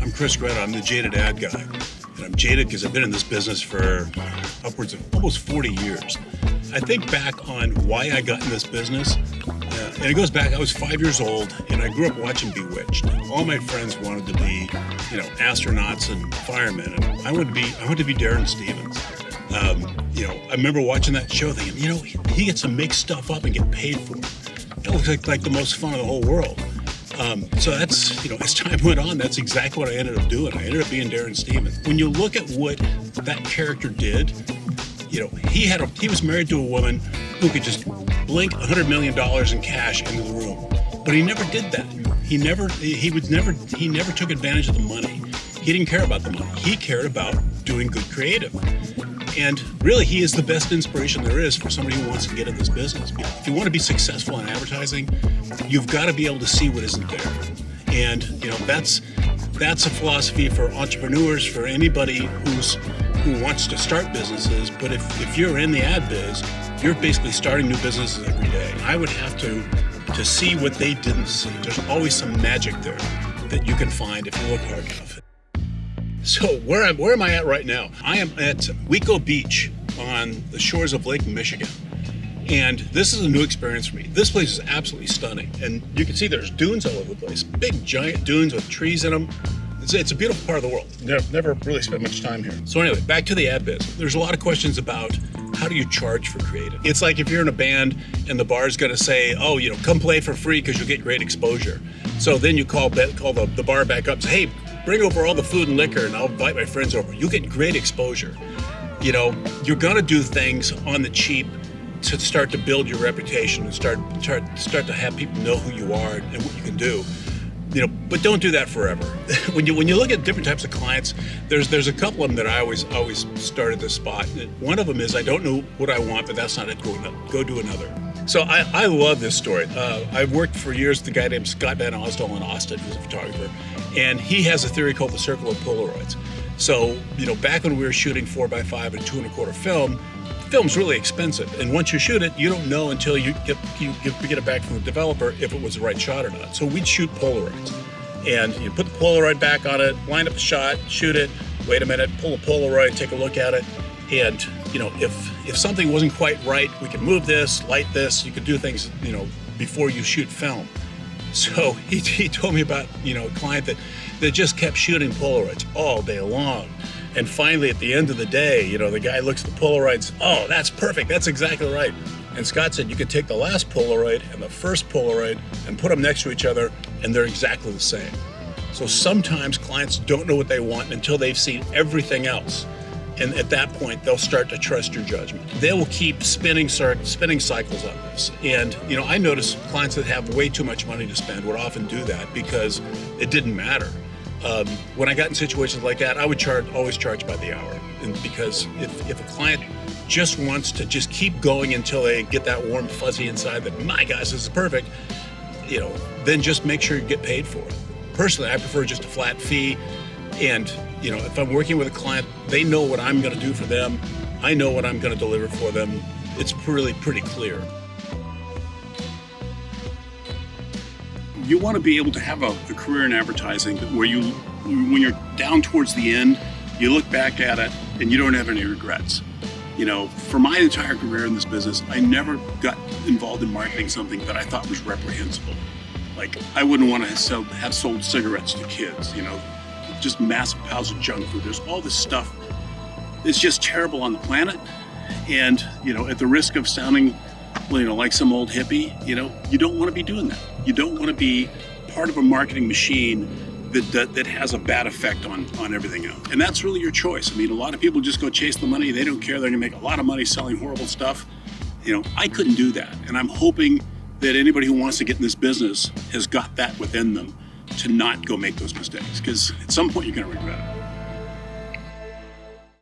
I'm Chris Greta. I'm the Jaded ad guy. And I'm jaded because I've been in this business for upwards of almost 40 years. I think back on why I got in this business, and it goes back, I was 5 years old, and I grew up watching Bewitched. All my friends wanted to be, astronauts and firemen, and I wanted to be Darren Stevens. I remember watching that show thinking, he gets to make stuff up and get paid for it. That looks like the most fun in the whole world. So that's, as time went on, that's exactly what I ended up doing. I ended up being Darren Stevens. When you look at what that character did, he was married to a woman who could just blink $100 million in cash into the room. But he never did that. He never took advantage of the money. He didn't care about the money. He cared about doing good creative. And really, he is the best inspiration there is for somebody who wants to get in this business. If you want to be successful in advertising, you've got to be able to see what isn't there. And that's a philosophy for entrepreneurs, for anybody who wants to start businesses. But if you're in the ad biz, you're basically starting new businesses every day. I would have to see what they didn't see. There's always some magic there that you can find if you look hard enough. So where am I at right now? I am at Weco Beach on the shores of Lake Michigan. And this is a new experience for me. This place is absolutely stunning. And you can see there's dunes all over the place. Big, giant dunes with trees in them. It's a beautiful part of the world. Never really spent much time here. So anyway, back to the ad biz. There's a lot of questions about how do you charge for creative? It's like if you're in a band and the bar's gonna say, come play for free because you'll get great exposure. So then you call the bar back up and say, hey, bring over all the food and liquor and I'll invite my friends over. You get great exposure. You're gonna do things on the cheap to start to build your reputation and start to have people know who you are and what you can do. But don't do that forever. When you look at different types of clients, there's a couple of them that I always start at this spot. One of them is I don't know what I want, but that's not it. Go do another. So I love this story. I've worked for years with a guy named Scott Van Osdol in Austin, who's a photographer, and he has a theory called the circle of Polaroids. So back when we were shooting 4x5 and 2.25 film's really expensive, and once you shoot it, you don't know until you get it back from the developer if it was the right shot or not. So we'd shoot Polaroids, and you put the Polaroid back on it, line up the shot, shoot it, wait a minute, pull a Polaroid, take a look at it, and if something wasn't quite right, we could move this, light this. You could do things before you shoot film. So he told me about a client that just kept shooting Polaroids all day long. And finally, at the end of the day, the guy looks at the Polaroids, oh, that's perfect, that's exactly right. And Scott said you could take the last Polaroid and the first Polaroid and put them next to each other, and they're exactly the same. So sometimes clients don't know what they want until they've seen everything else. And at that point, they'll start to trust your judgment. They will keep spinning cycles on this. And, I notice clients that have way too much money to spend would often do that because it didn't matter. When I got in situations like that, I would always charge by the hour. And because if a client just wants to just keep going until they get that warm fuzzy inside that, my gosh, this is perfect, then just make sure you get paid for it. Personally, I prefer just a flat fee. And, if I'm working with a client, they know what I'm going to do for them. I know what I'm going to deliver for them. It's really pretty clear. You want to be able to have a career in advertising where when you're down towards the end, you look back at it and you don't have any regrets. For my entire career in this business, I never got involved in marketing something that I thought was reprehensible. Like, I wouldn't want to have sold cigarettes to kids, just massive piles of junk food. There's all this stuff that's just terrible on the planet. And, at the risk of sounding, like some old hippie, you don't want to be doing that. You don't want to be part of a marketing machine that has a bad effect on everything else. And that's really your choice. I mean, a lot of people just go chase the money. They don't care. They're going to make a lot of money selling horrible stuff. I couldn't do that. And I'm hoping that anybody who wants to get in this business has got that within them to not go make those mistakes, because at some point you're going to regret it.